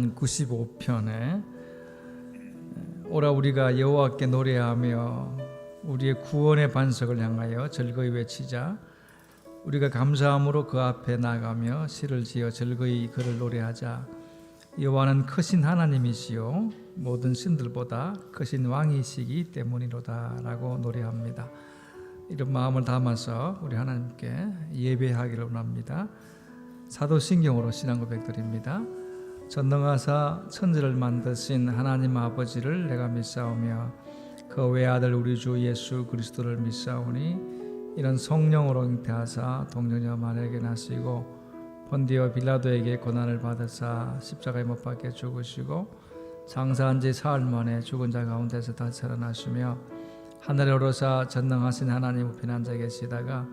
시편 95편에 오라 우리가 여호와께 노래하며 우리의 구원의 반석을 향하여 즐거이 외치자. 우리가 감사함으로 그 앞에 나가며 시를 지어 즐거이 그를 노래하자. 여호와는 크신 하나님이시요 모든 신들보다 크신 왕이시기 때문이로다 라고 노래합니다. 이런 마음을 담아서 우리 하나님께 예배하기를 원합니다. 사도신경으로 신앙 고백드립니다. 전능하사 천지를 만드신 하나님 아버지를 내가 믿사오며 그 외아들 우리 주 예수 그리스도를 믿사오니 이런 성령으로 잉태하사 동정녀 마리아에게 나시고 본디오 빌라도에게 고난을 받으사 십자가에 못 박혀 죽으시고 장사한 지 사흘 만에 죽은 자 가운데서 다시 살아나시며 하늘에 오르사 전능하신 하나님 우편 앉아 계시다가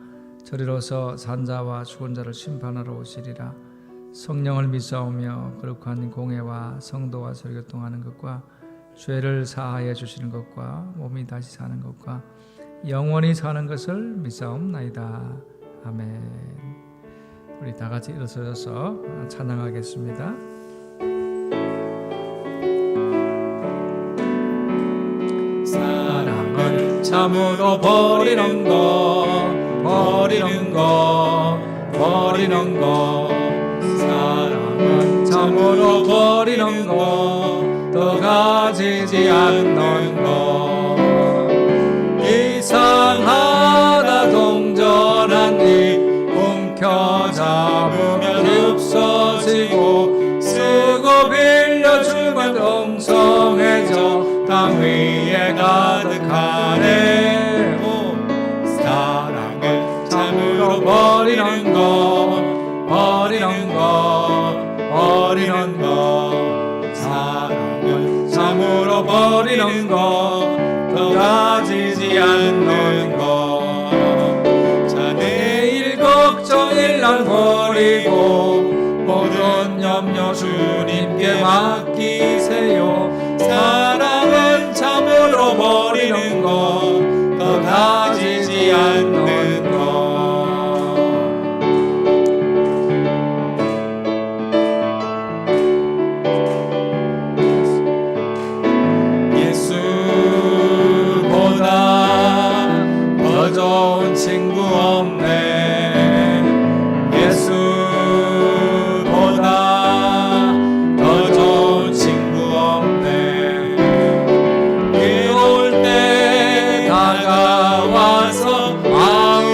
저리로서 산자와 죽은 자를 심판하러 오시리라. 성령을 믿사오며 거룩한 공회와 성도와 설교통하는 것과 죄를 사하여 주시는 것과 몸이 다시 사는 것과 영원히 사는 것을 믿사옵나이다. 아멘. 우리 다 같이 일어서서 찬양하겠습니다. 사랑은 참으로 버리는 거 사랑은 참으로 버리는 거 또 가지지 않는 거 이상하다 동전한 이 움켜잡으면 없어지고 쓰고 빌려주면 엉성해져 땅 위에 가득하네. 사랑을 참으로 버리는 거 사랑을 참으로 버리는 거 더 가지지 않는 거. 자, 내일 걱정일 날 버리고 모든 염려 주님께 맡기세요. 사랑은 참으로 버리는 거 더 가지지 않는 거. 더 좋은 친구 없네. 예수보다 더 좋은 친구 없네. 괴로울 때 다가와서 마음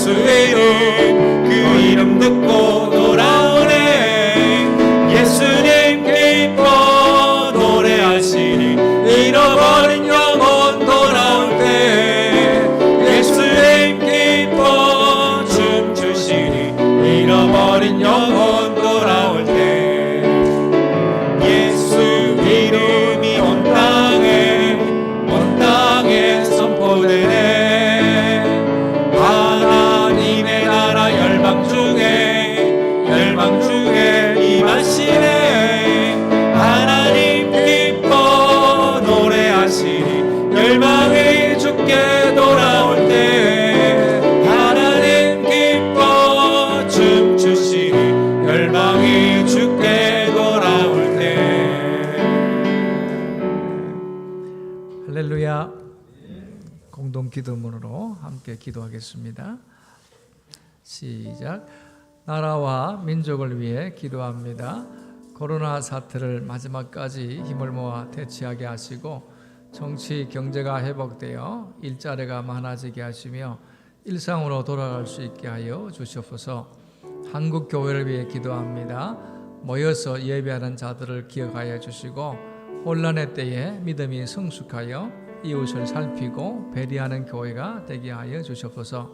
예수의 이름 그 이름 듣고 돌아오네 예수님 기뻐 노래하시니 잃어버린 영혼 돌아올 때 예수님 기뻐 춤추시니 잃어버린 영혼 돌아올 때 예수 이름이 온 땅에 선포되네 하나님의 나라 열방 중에 임하시네 하나님 기뻐 노래하시니 열방이 주께 돌아올 때 하나님 기뻐 춤추시니 열방이 주께 돌아올 때 할렐루야. 공동 기도문으로 함께 기도하겠습니다. 시작. 나라와 민족을 위해 기도합니다. 코로나 사태를 마지막까지 힘을 모아 대치하게 하시고 정치, 경제가 회복되어 일자리가 많아지게 하시며 일상으로 돌아갈 수 있게 하여 주시옵소서. 한국 교회를 위해 기도합니다. 모여서 예배하는 자들을 기억하여 주시고 혼란의 때에 믿음이 성숙하여 이웃을 살피고 배려하는 교회가 되게 하여 주시옵소서.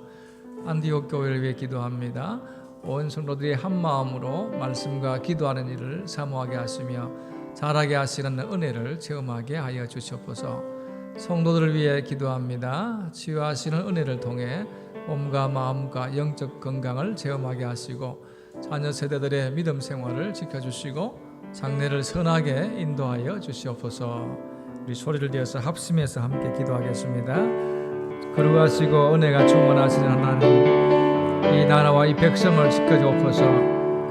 안디옥 교회를 위해 기도합니다. 온 성도들이 한 마음으로 말씀과 기도하는 일을 사모하게 하시며 잘하게 하시는 은혜를 체험하게 하여 주시옵소서. 성도들을 위해 기도합니다. 치유하시는 은혜를 통해 몸과 마음과 영적 건강을 체험하게 하시고 자녀 세대들의 믿음 생활을 지켜주시고 장래를 선하게 인도하여 주시옵소서. 우리 소리를 내어서 합심해서 함께 기도하겠습니다. 거룩하시고 은혜가 충만하시는 하나님, 이 나라와 이 백성을 지켜주옵소서.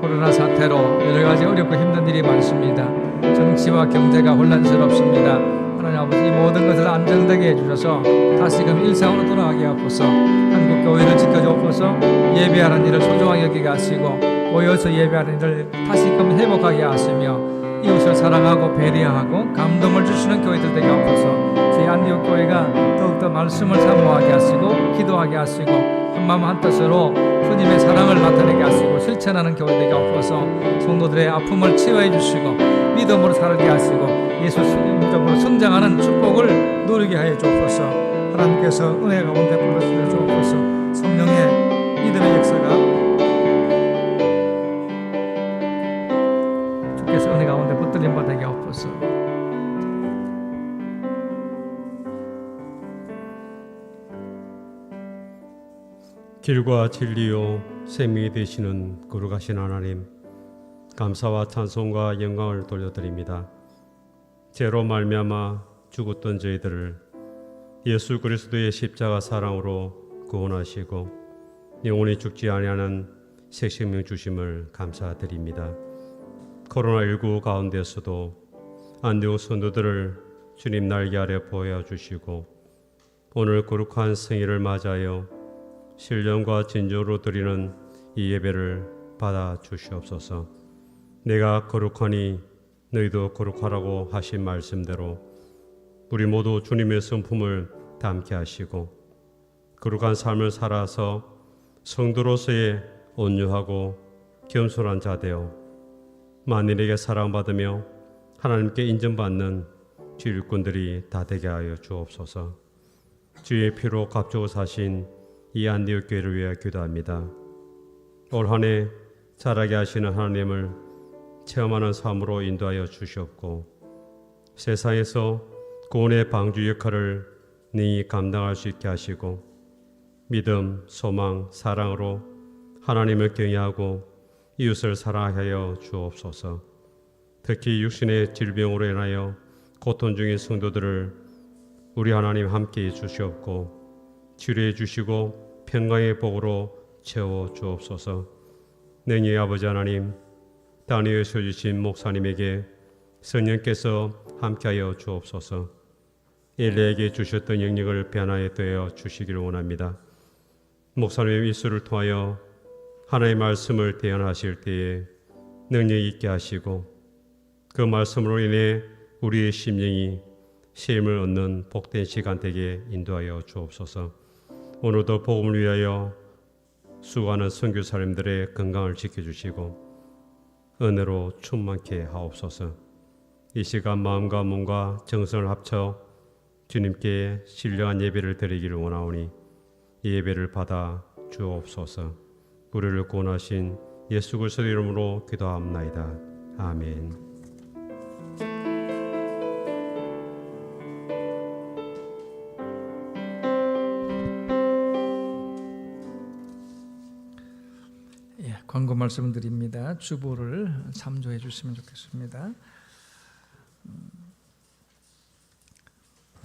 코로나 사태로 여러 가지 어렵고 힘든 일이 많습니다. 정치와 경제가 혼란스럽습니다. 하나님 아버지, 이 모든 것을 안정되게 해주셔서 다시금 일상으로 돌아가게 하옵소서. 한국 교회를 지켜주옵소서. 예배하는 일을 소중하게 여기게 하시고 모여서 예배하는 일을 다시금 회복하게 하시며 이웃을 사랑하고 배려하고 감동을 주시는 교회들 되게 하옵소서. 저희 안디옥 교회가 더욱더 말씀을 사모하게 하시고 기도하게 하시고 한마음 한뜻으로 주님의 사랑을 나타내게 하시고 실천하는 교회 되게 하옵소서. 성도들의 아픔을 치유해 주시고 믿음으로 살게 하시고 예수 믿음으로 성장하는 축복을 누리게 하여 주옵소서. 하나님께서 은혜 가운데 불러주여 주옵소서. 성령의 믿음의 역사가 주께서 은혜 가운데 붙들림 받게 하옵소서. 길과 진리요 생명이 되시는 거룩하신 하나님, 감사와 찬송과 영광을 돌려드립니다. 죄로 말미암아 죽었던 저희들을 예수 그리스도의 십자가 사랑으로 구원하시고 영원히 죽지 아니하는 새 생명 주심을 감사드립니다. 코로나19 가운데서도 안디옥 성도들을 주님 날개 아래 보여주시고 오늘 거룩한 성일을 맞아요 신령과 진정으로 드리는 이 예배를 받아 주시옵소서. 내가 거룩하니 너희도 거룩하라고 하신 말씀대로 우리 모두 주님의 성품을 담게 하시고 거룩한 삶을 살아서 성도로서의 온유하고 겸손한 자 되어 만인에게 사랑받으며 하나님께 인정받는 주 일꾼들이 다 되게 하여 주옵소서. 주의 피로 값주고 사신 이 안디옥 교회를 위해 기도합니다. 올 한 해 자라게 하시는 하나님을 체험하는 삶으로 인도하여 주시옵고 세상에서 구원의 방주 역할을 능히 감당할 수 있게 하시고 믿음, 소망, 사랑으로 하나님을 경외하고 이웃을 사랑하여 주옵소서. 특히 육신의 질병으로 인하여 고통 중인 성도들을 우리 하나님 함께해 주시옵고 치료해 주시고 평강의 복으로 채워 주옵소서. 능히 아버지 하나님, 땅 위에 서주신 목사님에게 성령께서 함께하여 주옵소서. 엘리에게 주셨던 영역을 변화에 더해 주시기를 원합니다. 목사님의 입술을 통하여 하나님의 말씀을 대언하실 때에 능력 있게 하시고 그 말씀으로 인해 우리의 심령이 쉼을 얻는 복된 시간 되게 인도하여 주옵소서. 오늘도 복음을 위하여 수고하는 선교사님들의 건강을 지켜주시고 은혜로 충만케 하옵소서. 이 시간 마음과 몸과 정성을 합쳐 주님께 신령한 예배를 드리기를 원하오니 이 예배를 받아 주옵소서. 우리를 구원하신 예수 그리스도의 이름으로 기도합나이다. 아멘. 광고 말씀드립니다. 주보를 참조해 주시면 좋겠습니다.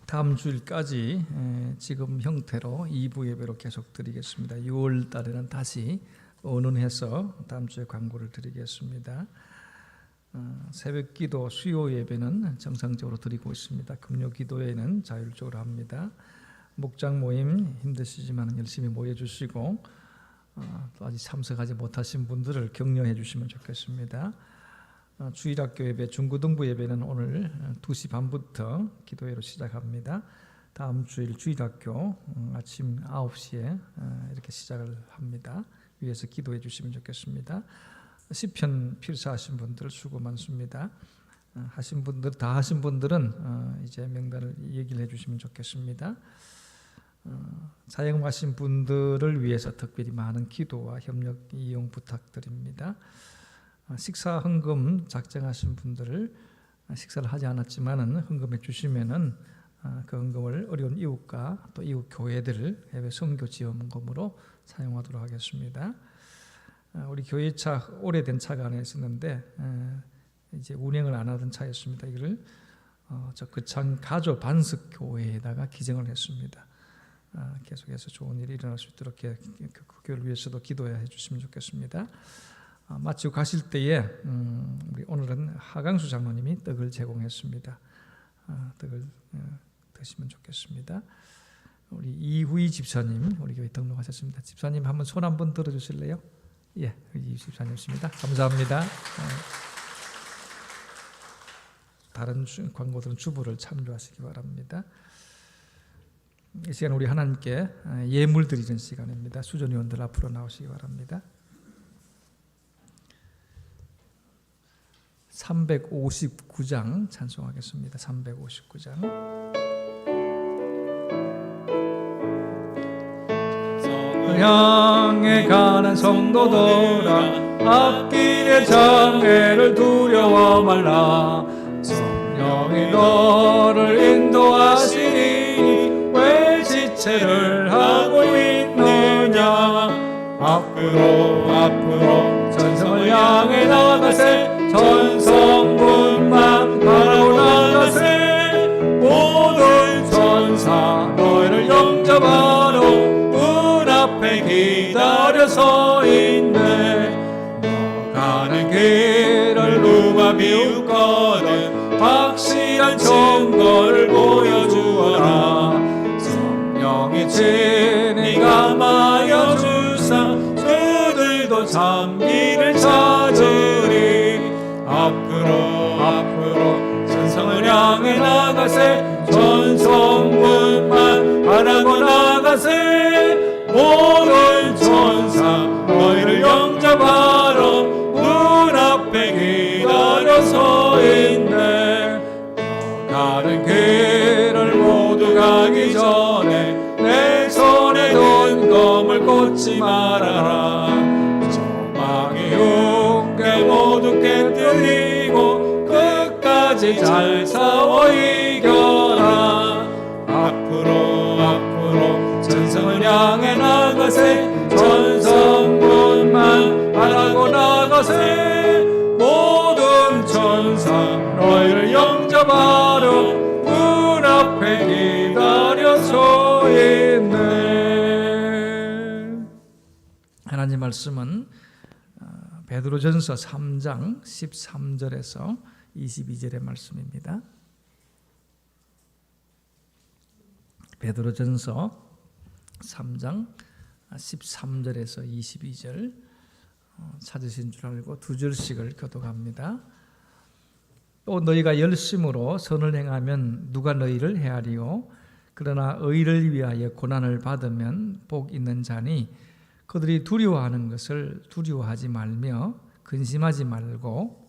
다음 주일까지 지금 형태로 2부 예배로 계속 드리겠습니다. 6월 달에는 다시 언론해서 다음 주에 광고를 드리겠습니다. 새벽 기도 수요 예배는 정상적으로 드리고 있습니다. 금요 기도회는 자율적으로 합니다. 목장 모임 힘드시지만 열심히 모여주시고 또 아직 참석하지 못하신 분들을 격려해 주시면 좋겠습니다. 주일학교 예배, 중고등부 예배는 오늘 2시 반부터 기도회로 시작합니다. 다음 주일 주일학교 아침 9시에 이렇게 시작을 합니다. 위에서 기도해 주시면 좋겠습니다. 시편 필사하신 분들 수고 많습니다. 하신 분들 다 하신 분들은 이제 명단을 얘기를 해주시면 좋겠습니다. 사역하신 분들을 위해서 특별히 많은 기도와 협력 이용 부탁드립니다. 식사 헌금 작정하신 분들을 식사를 하지 않았지만은 헌금해 주시면은 그 헌금을 어려운 이웃과 또 이웃 교회들 해외 선교 지원금으로 사용하도록 하겠습니다. 우리 교회차 오래된 차가 하나 있었는데 이제 운행을 안 하던 차였습니다. 이걸 저 그창 가조 반석 교회에다가 기증을 했습니다. 계속해서 좋은 일이 일어날 수 있도록 그 교회를 위해서도 기도해 주시면 좋겠습니다. 마치고 가실 때에 우리 오늘은 하강수 장로님이 떡을 제공했습니다. 떡을 드시면 좋겠습니다. 우리 이후희 집사님 우리 교회 등록하셨습니다. 집사님 한번 손 한번 들어주실래요? 예, 이 집사님이십니다. 감사합니다. 다른 광고들은 주보를 참조하시기 바랍니다. 이 시간 우리 하나님께 예물 드리는 시간입니다. 수전위원들 앞으로 나오시기 바랍니다. 359장 찬송하겠습니다. 359장. 향해 가는 성도들아 앞길의 장애를 두려워 말라. 성령이 너를 인도하시니 왜 지체를 하고 있느냐. 앞으로 전성을 향해 나가세. 전성문만 바라고 나가세. 모든 천사 너희를 영접하러 문 앞에 기다려 서 있네. 너 가는 길을 누가 비웃거든 확실한 증거를 보여주어라. 성령이 친히 감하여 주사 저들도 참기를 찾으리. 앞으로 전성을 향해 나가세. 전성문만 바라고 나가세. 모든 천사 너희를 영접하러 문 앞에 기다려 서 있네. 가는 길을 모두 가기 전에 내 손에 든 검을 꽂지 말아라. 조망의 흉계 모두 깨뜨리고 끝까지 잘 싸워 이겨라. 앞으로 전성을 향해 나가세. 전성문만 바라고 나가세. 모든 천사 너희를 영접하러 문 앞에 기다려 서 있네. 하나님 말씀은 베드로전서 3장 13절에서 22절의 말씀입니다. 베드로전서 3장 13절에서 22절 찾으신 줄 알고 두 절씩을 교독합니다. 또 너희가 열심으로 선을 행하면 누가 너희를 헤아리요. 그러나 의를 위하여 고난을 받으면 복 있는 자니 그들이 두려워하는 것을 두려워하지 말며 근심하지 말고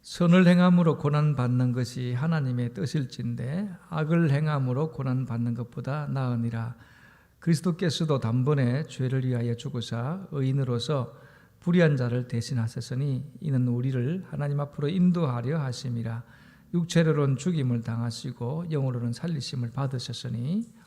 선을 행함으로 고난받는 것이 하나님의 뜻일진데 악을 행함으로 고난받는 것보다 나으니라. 그리스도께서도 단번에 죄를 위하여 죽으사 의인으로서 불의한 자를 대신하셨으니 이는 우리를 하나님 앞으로 인도하려 하심이라. 육체로는 죽임을 당하시고 영으로는 살리심을 받으셨으니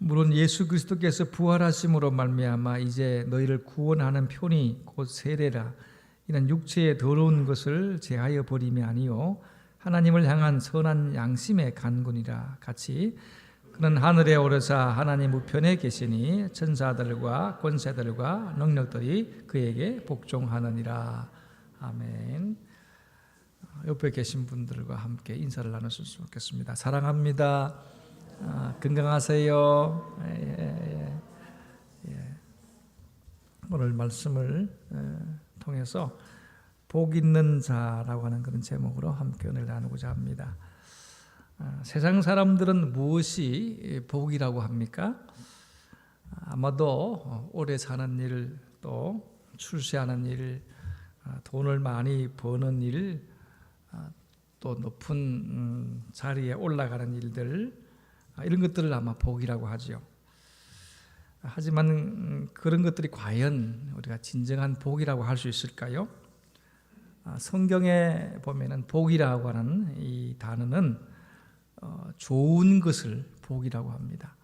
물론 예수 그리스도께서 부활하심으로 말미암아 이제 너희를 구원하는 편이 곧 세례라. 이는 육체의 더러운 것을 제하여 버림이 아니요 하나님을 향한 선한 양심의 간군이라. 같이 그는 하늘에 오르사 하나님 우편에 계시니 천사들과 권세들과 능력들이 그에게 복종하느니라. 아멘. 옆에 계신 분들과 함께 인사를 나눴으면 좋겠습니다. 사랑합니다. 건강하세요. 오늘 말씀을 통해서 복 있는 자라고 하는 그런 제목으로 함께 오늘 나누고자 합니다. 세상 사람들은 무엇이 복이라고 합니까? 아마도 오래 사는 일, 또 출세하는 일, 돈을 많이 버는 일, 또 높은 자리에 올라가는 일들, 이런 것들을 아마 복이라고 하죠. 하지만 그런 것들이 과연 우리가 진정한 복이라고 할 수 있을까요? 성경에 보면은 복이라고 하는 이 단어는 좋은 것을 복이라고 합니다.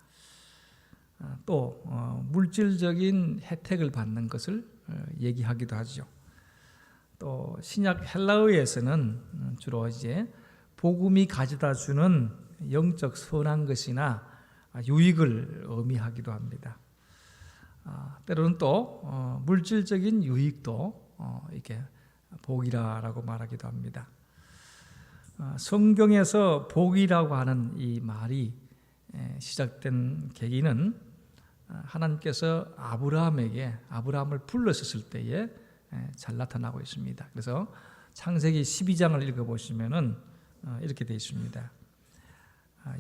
또 물질적인 혜택을 받는 것을 얘기하기도 하죠. 또 신약 헬라어에서는 주로 이제 복음이 가져다 주는 영적 선한 것이나 유익을 의미하기도 합니다. 때로는 또 물질적인 유익도 이렇게 복이라고 말하기도 합니다. 성경에서 복이라고 하는 이 말이 시작된 계기는 하나님께서 아브라함을 불러셨을 때에 잘 나타나고 있습니다. 그래서 창세기 12장을 읽어보시면은 이렇게 되어 있습니다.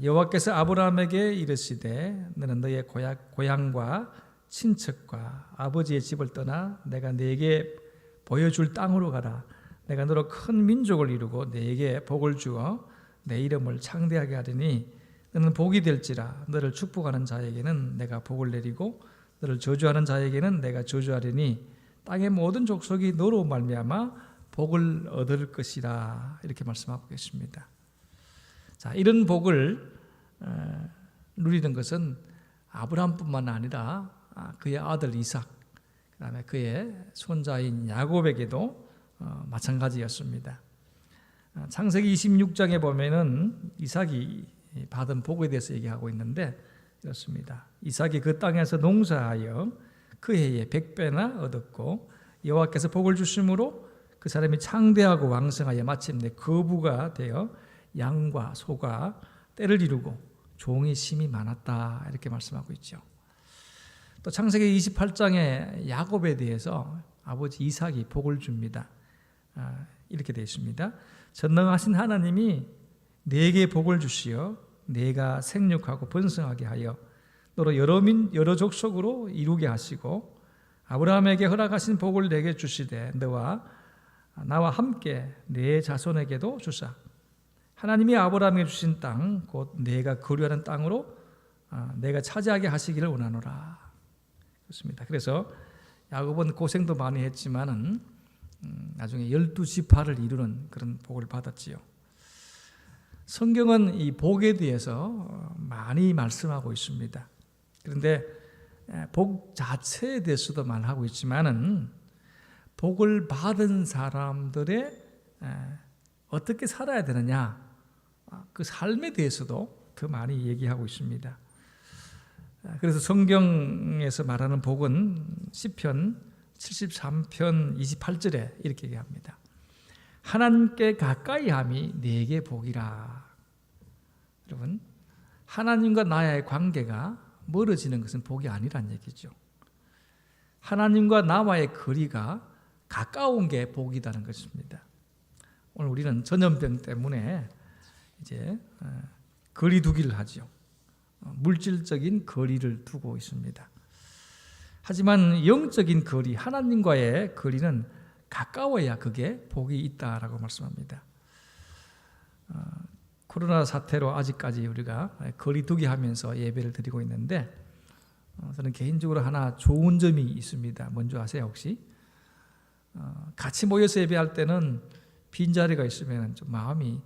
여호와께서 아브라함에게 이르시되 너는 너의 고향과 친척과 아버지의 집을 떠나 내가 네게 보여줄 땅으로 가라. 내가 너로 큰 민족을 이루고 네게 복을 주어 내 이름을 창대하게 하리니 너는 복이 될지라. 너를 축복하는 자에게는 내가 복을 내리고 너를 저주하는 자에게는 내가 저주하리니 땅의 모든 족속이 너로 말미암아 복을 얻을 것이라. 이렇게 말씀하고 계십니다. 자, 이런 복을 누리는 것은 아브라함뿐만 아니라 그의 아들 이삭, 그다음에 그의 손자인 야곱에게도 마찬가지였습니다. 창세기 26장에 보면은 이삭이 받은 복에 대해서 얘기하고 있는데 이렇습니다. 이삭이 그 땅에서 농사하여 그 해에 100배나 얻었고 여호와께서 복을 주심으로 그 사람이 창대하고 왕성하여 마침내 거부가 되어 양과 소가 때를 이루고 종이 심이 많았다. 이렇게 말씀하고 있죠. 또 창세기 28장에 야곱에 대해서 아버지 이삭이 복을 줍니다. 이렇게 되어 있습니다. 전능하신 하나님이 네게 복을 주시어 네가 생육하고 번성하게 하여 너로 여러 족속으로 이루게 하시고 아브라함에게 허락하신 복을 내게 주시되 너와 나와 함께 네 자손에게도 주사 하나님이 아브라함에게 주신 땅 곧 내가 거류하는 땅으로 내가 차지하게 하시기를 원하노라. 그렇습니다. 그래서 야곱은 고생도 많이 했지만은 나중에 12지파를 이루는 그런 복을 받았지요. 성경은 이 복에 대해서 많이 말씀하고 있습니다. 그런데 복 자체에 대해서도 말하고 있지만은 복을 받은 사람들의 어떻게 살아야 되느냐, 그 삶에 대해서도 더 많이 얘기하고 있습니다. 그래서 성경에서 말하는 복은 시편 73편 28절에 이렇게 얘기합니다. 하나님께 가까이함이 내게 복이라. 여러분, 하나님과 나의 관계가 멀어지는 것은 복이 아니란 얘기죠. 하나님과 나와의 거리가 가까운 게 복이라는 것입니다. 오늘 우리는 전염병 때문에 이제 거리 두기를 하죠. 물질적인 거리를 두고 있습니다. 하지만 영적인 거리, 하나님과의 거리는 가까워야 그게 복이 있다라고 말씀합니다. 코로나 사태로 아직까지 우리가 거리 두기 하면서 예배를 드리고 있는데, 저는 개인적으로 하나 좋은 점이 있습니다. 뭔지 아세요 혹시? 같이 모여서 예배할 때는 빈자리가 있으면 좀 마음이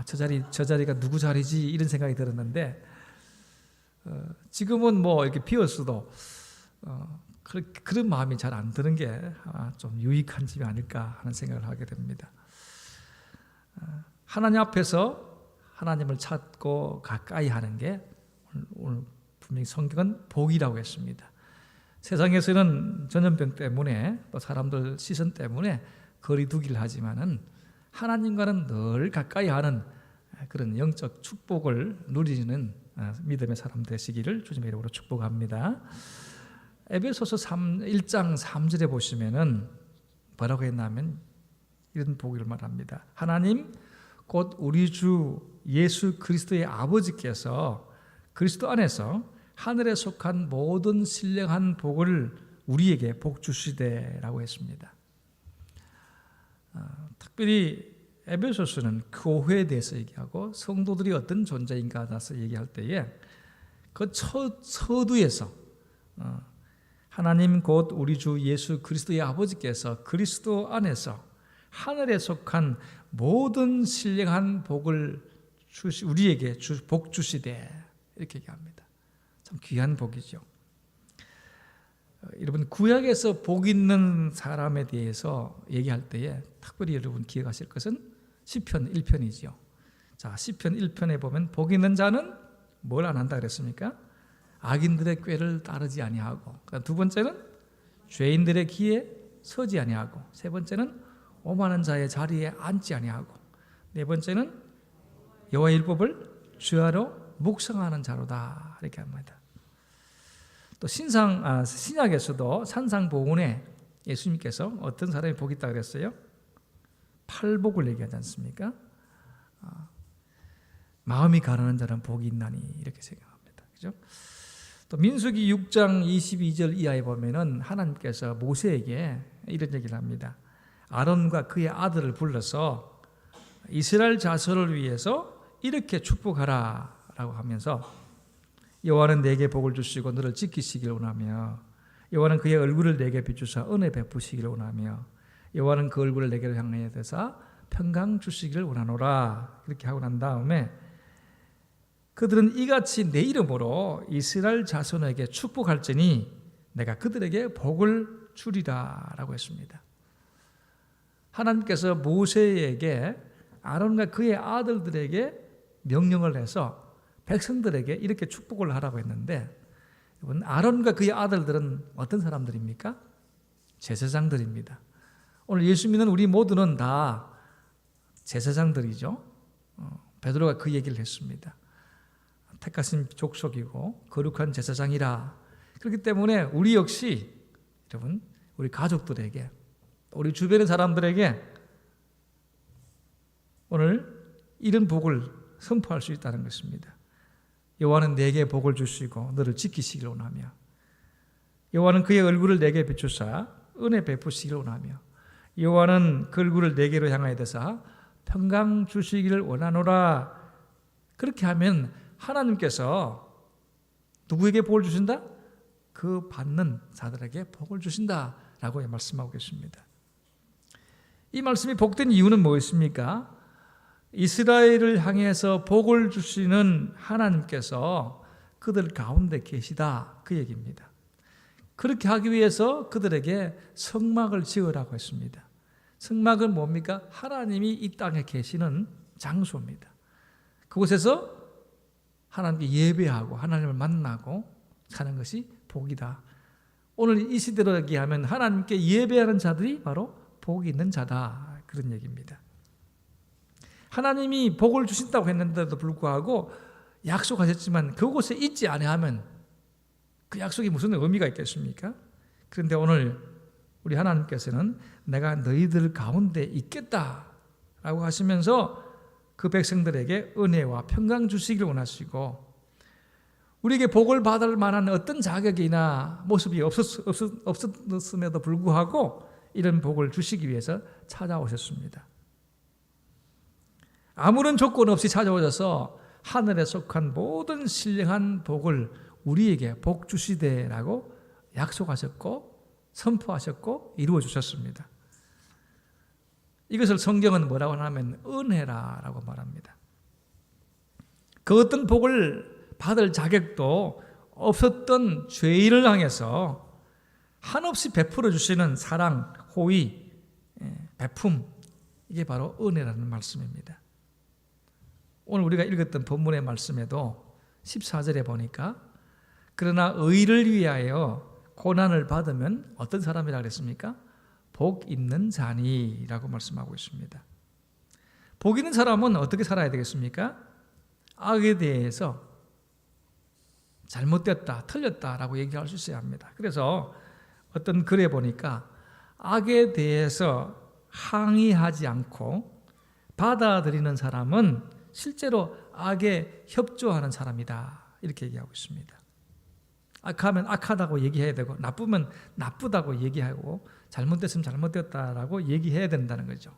저 자리가 누구 자리지 이런 생각이 들었는데, 지금은 뭐 이렇게 비었어도 그런 마음이 잘 안 드는 게 좀 유익한 점이 아닐까 하는 생각을 하게 됩니다. 하나님 앞에서 하나님을 찾고 가까이 하는 게 오늘 분명히 성경은 복이라고 했습니다. 세상에서는 전염병 때문에 또 사람들 시선 때문에 거리 두기를 하지만은 하나님과는 늘 가까이 하는 그런 영적 축복을 누리는 믿음의 사람 되시기를 주님의 이름으로 축복합니다. 에베소서 1장 3절에 보시면은 뭐라고 했냐면 이런 복을 말합니다. 하나님 곧 우리 주 예수 그리스도의 아버지께서 그리스도 안에서 하늘에 속한 모든 신령한 복을 우리에게 복 주시되라고 했습니다. 특별히 에베소서는 교회에 대해서 얘기하고 성도들이 어떤 존재인가에 대해서 얘기할 때에 그 서두에서 하나님 곧 우리 주 예수 그리스도의 아버지께서 그리스도 안에서 하늘에 속한 모든 신령한 복을 우리에게 복 주시되 이렇게 얘기합니다. 참 귀한 복이죠. 여러분, 구약에서 복 있는 사람에 대해서 얘기할 때에 특별히 여러분 기억하실 것은 시편 1편이죠. 자, 시편 1편에 보면 복 있는 자는 뭘 안 한다 그랬습니까? 악인들의 꾀를 따르지 아니하고, 두 번째는 죄인들의 기에 서지 아니하고, 세 번째는 오만한 자의 자리에 앉지 아니하고, 네 번째는 여호와의 율법을 주야로 묵상하는 자로다 이렇게 합니다. 또 신약에서도 산상보훈에 예수님께서 어떤 사람이 복이 있다 그랬어요? 팔복을 얘기하지 않습니까? 마음이 가난한 자는 복이 있나니 이렇게 생각합니다. 그죠? 또 민수기 6장 22절 이하에 보면은 하나님께서 모세에게 이런 얘기를 합니다. 아론과 그의 아들을 불러서 이스라엘 자손을 위해서 이렇게 축복하라 라고 하면서 여호와는 내게 복을 주시고 너를 지키시기를 원하며 여호와는 그의 얼굴을 내게 비추사 은혜 베푸시기를 원하며 여호와는 그 얼굴을 내게 향하여 대사 평강 주시기를 원하노라. 이렇게 하고 난 다음에 그들은 이같이 내 이름으로 이스라엘 자손에게 축복할지니 내가 그들에게 복을 주리라 라고 했습니다. 하나님께서 모세에게 아론과 그의 아들들에게 명령을 해서 백성들에게 이렇게 축복을 하라고 했는데, 아론과 그의 아들들은 어떤 사람들입니까? 제사장들입니다. 오늘 예수 믿는 우리 모두는 다 제사장들이죠. 베드로가 그 얘기를 했습니다. 택하신 족속이고 거룩한 제사장이라. 그렇기 때문에 우리 역시 여러분, 우리 가족들에게, 우리 주변의 사람들에게 오늘 이런 복을 선포할 수 있다는 것입니다. 여호와는 내게 복을 주시고 너를 지키시기를 원하며 여호와는 그의 얼굴을 내게 비추사 은혜 베푸시기를 원하며 여호와는 그 얼굴을 내게로 향하여 대사 평강 주시기를 원하노라. 그렇게 하면 하나님께서 누구에게 복을 주신다? 그 받는 자들에게 복을 주신다라고 말씀하고 계십니다. 이 말씀이 복된 이유는 무엇입니까? 이스라엘을 향해서 복을 주시는 하나님께서 그들 가운데 계시다 그 얘기입니다. 그렇게 하기 위해서 그들에게 성막을 지으라고 했습니다. 성막은 뭡니까? 하나님이 이 땅에 계시는 장소입니다. 그곳에서 하나님께 예배하고 하나님을 만나고 사는 것이 복이다. 오늘 이 시대로 얘기하면 하나님께 예배하는 자들이 바로 복이 있는 자다, 그런 얘기입니다. 하나님이 복을 주신다고 했는데도 불구하고 약속하셨지만 그곳에 있지 아니하면 그 약속이 무슨 의미가 있겠습니까? 그런데 오늘 우리 하나님께서는 내가 너희들 가운데 있겠다라고 하시면서 그 백성들에게 은혜와 평강 주시기를 원하시고, 우리에게 복을 받을 만한 어떤 자격이나 모습이 없었음에도 불구하고 이런 복을 주시기 위해서 찾아오셨습니다. 아무런 조건 없이 찾아오셔서 하늘에 속한 모든 신령한 복을 우리에게 복 주시되라고 약속하셨고 선포하셨고 이루어 주셨습니다. 이것을 성경은 뭐라고 하냐면 은혜라고 말합니다. 그 어떤 복을 받을 자격도 없었던 죄인을 향해서 한없이 베풀어 주시는 사랑, 호의, 베품, 이게 바로 은혜라는 말씀입니다. 오늘 우리가 읽었던 본문의 말씀에도 14절에 보니까 그러나 의를 위하여 고난을 받으면 어떤 사람이라 그랬습니까? 복 있는 자니라고 말씀하고 있습니다. 복 있는 사람은 어떻게 살아야 되겠습니까? 악에 대해서 잘못됐다, 틀렸다라고 얘기할 수 있어야 합니다. 그래서 어떤 글에 보니까 악에 대해서 항의하지 않고 받아들이는 사람은 실제로 악에 협조하는 사람이다, 이렇게 얘기하고 있습니다. 악하면 악하다고 얘기해야 되고 나쁘면 나쁘다고 얘기하고 잘못됐으면 잘못됐다라고 얘기해야 된다는 거죠.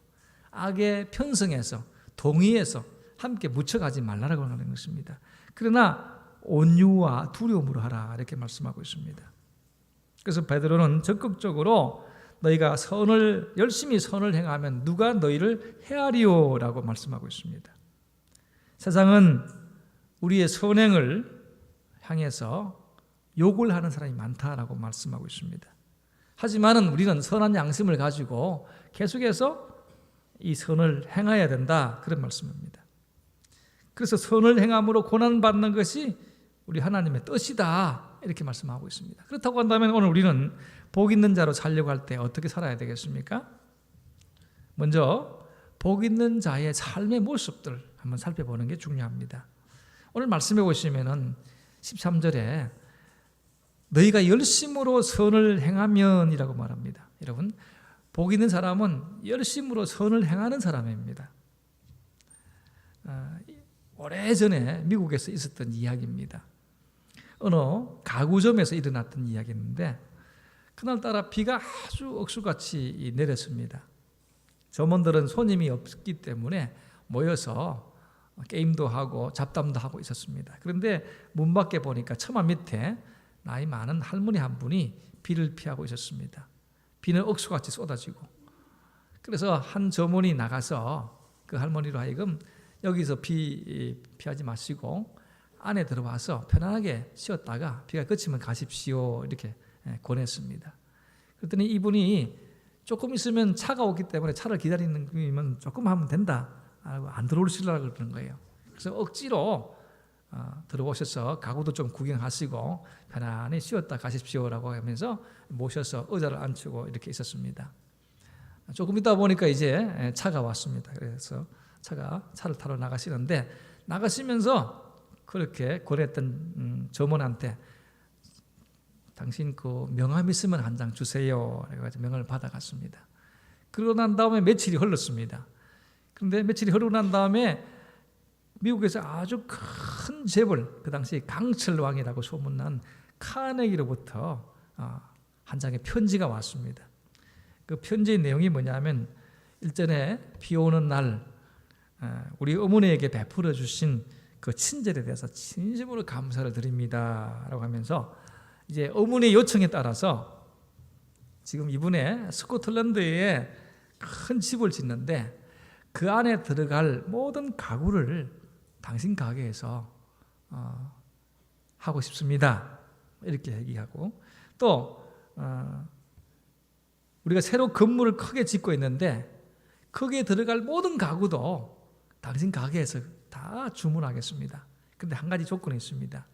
악에 편성해서 동의해서 함께 묻혀가지 말라라고 하는 것입니다. 그러나 온유와 두려움으로 하라, 이렇게 말씀하고 있습니다. 그래서 베드로는 적극적으로 너희가 열심히 선을 행하면 누가 너희를 헤아리오라고 말씀하고 있습니다. 세상은 우리의 선행을 향해서 욕을 하는 사람이 많다라고 말씀하고 있습니다. 하지만 우리는 선한 양심을 가지고 계속해서 이 선을 행해야 된다, 그런 말씀입니다. 그래서 선을 행함으로 고난받는 것이 우리 하나님의 뜻이다, 이렇게 말씀하고 있습니다. 그렇다고 한다면 오늘 우리는 복 있는 자로 살려고 할 때 어떻게 살아야 되겠습니까? 먼저 복 있는 자의 삶의 모습들 한번 살펴보는 게 중요합니다. 오늘 말씀해 보시면은 13절에 너희가 열심으로 선을 행하면이라고 말합니다. 여러분, 복 있는 사람은 열심으로 선을 행하는 사람입니다. 오래전에 미국에서 있었던 이야기입니다. 어느 가구점에서 일어났던 이야기인데 그날따라 비가 아주 억수같이 내렸습니다. 점원들은 손님이 없기 때문에 모여서 게임도 하고 잡담도 하고 있었습니다. 그런데 문 밖에 보니까 처마 밑에 나이 많은 할머니 한 분이 비를 피하고 있었습니다. 비는 억수같이 쏟아지고, 그래서 한 점원이 나가서 그 할머니로 하여금 여기서 피하지 마시고 안에 들어와서 편안하게 쉬었다가 비가 그치면 가십시오, 이렇게 권했습니다. 그랬더니 이분이 조금 있으면 차가 오기 때문에 차를 기다리는 거면 조금 하면 된다, 안 들어오시려고 그러는 거예요. 그래서 억지로 들어오셔서 가구도 좀 구경하시고 편안히 쉬었다 가십시오라고 하면서 모셔서 의자를 앉히고 이렇게 있었습니다. 조금 있다 보니까 이제 차가 왔습니다. 그래서 차를 타러 나가시는데, 나가시면서 그렇게 권했던 점원한테 당신 그 명함 있으면 한 장 주세요, 그래가지고 명함을 받아갔습니다. 그러고 난 다음에 며칠이 흘렀습니다. 그런데 며칠이 흐르고 난 다음에 미국에서 아주 큰 재벌, 그 당시 강철왕이라고 소문난 카네기로부터 한 장의 편지가 왔습니다. 그 편지의 내용이 뭐냐면, 일전에 비 오는 날 우리 어머니에게 베풀어 주신 그 친절에 대해서 진심으로 감사를 드립니다 라고 하면서 이제 어머니의 요청에 따라서 지금 이분의 스코틀랜드에 큰 집을 짓는데 그 안에 들어갈 모든 가구를 당신 가게에서 하고 싶습니다, 이렇게 얘기하고, 또 우리가 새로 건물을 크게 짓고 있는데 거기에 들어갈 모든 가구도 당신 가게에서 다 주문하겠습니다. 그런데 한 가지 조건이 있습니다.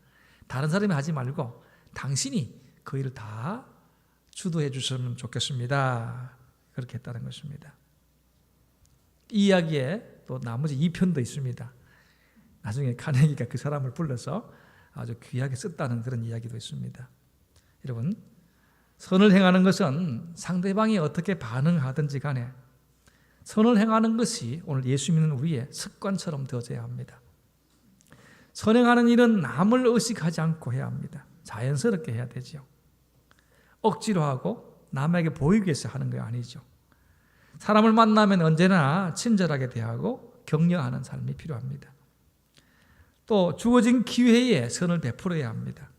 다른 사람이 하지 말고 당신이 그 일을 다 주도해 주셨으면 좋겠습니다. 그렇게 했다는 것입니다. 이 이야기에 또 나머지 2편도 있습니다. 나중에 카네기가 그 사람을 불러서 아주 귀하게 썼다는 그런 이야기도 있습니다. 여러분, 선을 행하는 것은 상대방이 어떻게 반응하든지 간에 선을 행하는 것이 오늘 예수 믿는 우리의 습관처럼 되어져야 합니다. 선행하는 일은 남을 의식하지 않고 해야 합니다. 자연스럽게 해야 되죠. 억지로 하고 남에게 보이기 위해서 하는 게 아니죠. 사람을 만나면 언제나 친절하게 대하고 격려하는 삶이 필요합니다. 또 주어진 기회에 선을 베풀어야 합니다.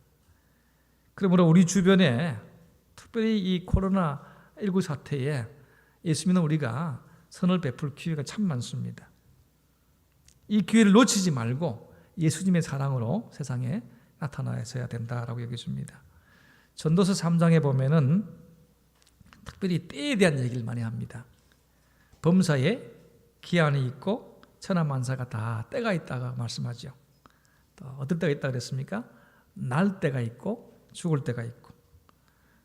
그러므로 우리 주변에 특별히 이 코로나19 사태에 예수 믿는 우리가 선을 베풀 기회가 참 많습니다. 이 기회를 놓치지 말고 예수님의 사랑으로 세상에 나타나야 된다라고 여기십니다. 전도서 3장에 보면은 특별히 때에 대한 얘기를 많이 합니다. 범사에 기한이 있고 천하만사가 다 때가 있다가 말씀하죠. 또 어떨 때가 있다 그랬습니까? 날 때가 있고 죽을 때가 있고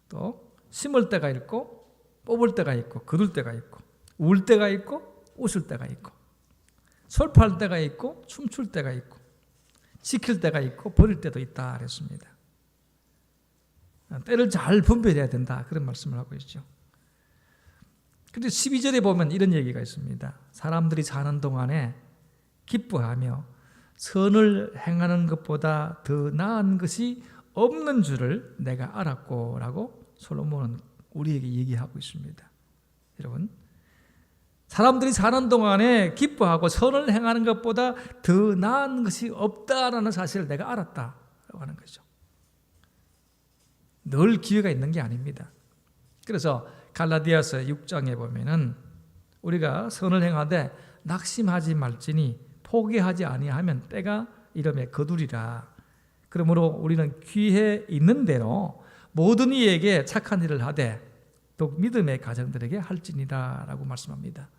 또 심을 때가 있고 뽑을 때가 있고 거둘 때가 있고 울 때가 있고 웃을 때가 있고 설파할 때가 있고 춤출 때가 있고 지킬 때가 있고 버릴 때도 있다 그랬습니다. 때를 잘 분별해야 된다 그런 말씀을 하고 있죠. 그런데 12절에 보면 이런 얘기가 있습니다. 사람들이 사는 동안에 기뻐하며 선을 행하는 것보다 더 나은 것이 없는 줄을 내가 알았고 라고 솔로몬은 우리에게 얘기하고 있습니다. 여러분, 사람들이 사는 동안에 기뻐하고 선을 행하는 것보다 더 나은 것이 없다라는 사실을 내가 알았다라고 하는 거죠. 늘 기회가 있는 게 아닙니다. 그래서 갈라디아서 6장에 보면은 우리가 선을 행하되 낙심하지 말지니 포기하지 아니하면 때가 이름에 거두리라. 그러므로 우리는 귀에 있는 대로 모든 이에게 착한 일을 하되 또 믿음의 가정들에게 할지니라 라고 말씀합니다.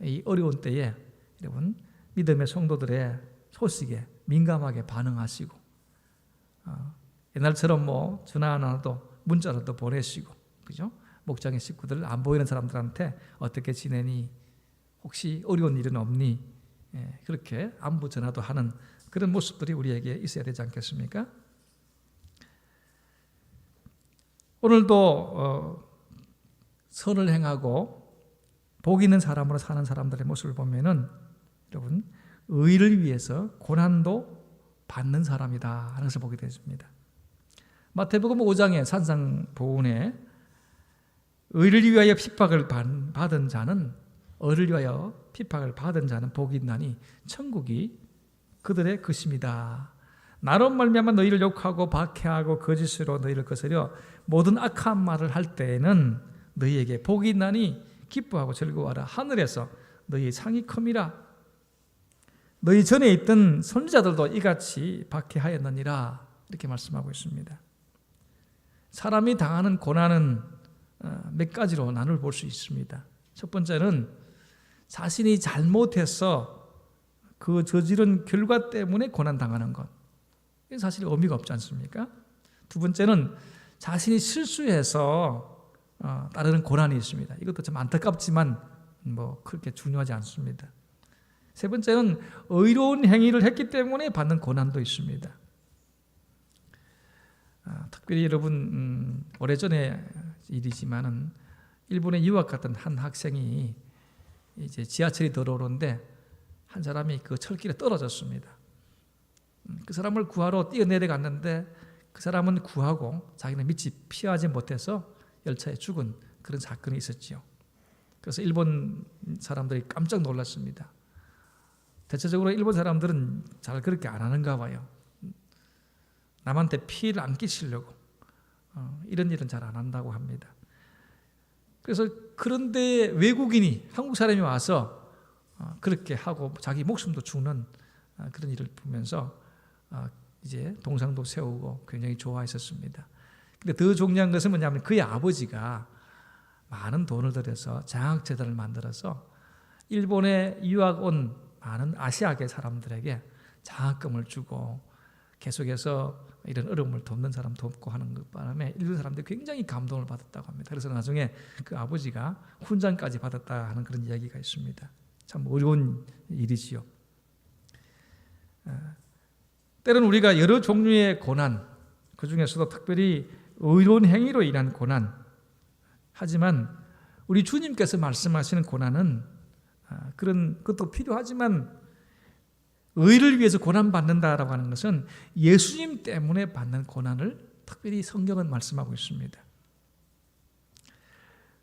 이 어려운 때에 여러분 믿음의 성도들의 소식에 민감하게 반응하시고 옛날처럼 뭐 전화 하나도 문자라도 보내시고 그죠? 목장의 식구들 안 보이는 사람들한테 어떻게 지내니? 혹시 어려운 일은 없니? 그렇게 안부 전화도 하는 그런 모습들이 우리에게 있어야 되지 않겠습니까? 오늘도 선을 행하고 복 있는 사람으로 사는 사람들의 모습을 보면은 여러분 의를 위해서 고난도 받는 사람이다 하는 것을 보게 되십니다. 마태복음 5장의 산상보훈에 의를 위하여 핍박을 받은 자는 의를 위하여 핍박을 받은 자는 복이 있나니 천국이 그들의 것입니다. 나로 말미암아 너희를 욕하고 박해하고 거짓으로 너희를 거스려 모든 악한 말을 할 때에는 너희에게 복이 있나니 기뻐하고 즐거워하라. 하늘에서 너희의 상이 큼이라. 너희 전에 있던 선지자들도 이같이 박해하였느니라. 이렇게 말씀하고 있습니다. 사람이 당하는 고난은 몇 가지로 나눌 볼 수 있습니다. 첫 번째는 자신이 잘못해서 그 저지른 결과 때문에 고난당하는 것. 이게 사실 의미가 없지 않습니까? 두 번째는 자신이 실수해서 따르는 고난이 있습니다. 이것도 좀 안타깝지만 뭐 그렇게 중요하지 않습니다. 세 번째는 의로운 행위를 했기 때문에 받는 고난도 있습니다. 특별히 여러분 오래전의 일이지만은 일본에 유학 갔던 한 학생이 이제 지하철이 들어오는데 한 사람이 그 철길에 떨어졌습니다. 그 사람을 구하러 뛰어내려갔는데 그 사람은 구하고 자기는 미치 피하지 못해서 열차에 죽은 그런 사건이 있었지요. 그래서 일본 사람들이 깜짝 놀랐습니다. 대체적으로 일본 사람들은 잘 그렇게 안 하는가 봐요. 남한테 피해를 안 끼치려고 이런 일은 잘 안 한다고 합니다. 그래서 그런데 외국인이 한국 사람이 와서 그렇게 하고 자기 목숨도 죽는 그런 일을 보면서 이제 동상도 세우고 굉장히 좋아했었습니다. 근데 더 중요한 것은 뭐냐면 그의 아버지가 많은 돈을 들여서 장학재단을 만들어서 일본에 유학 온 많은 아시아계 사람들에게 장학금을 주고 계속해서 이런 어려움을 돕는 사람 돕고 하는 것 바람에 일본 사람들이 굉장히 감동을 받았다고 합니다. 그래서 나중에 그 아버지가 훈장까지 받았다 하는 그런 이야기가 있습니다. 참 어려운 일이지요. 때로는 우리가 여러 종류의 고난, 그 중에서도 특별히 의로운 행위로 인한 고난, 하지만 우리 주님께서 말씀하시는 고난은 그런 것도 필요하지만 의를 위해서 고난받는다라고 하는 것은 예수님 때문에 받는 고난을 특별히 성경은 말씀하고 있습니다.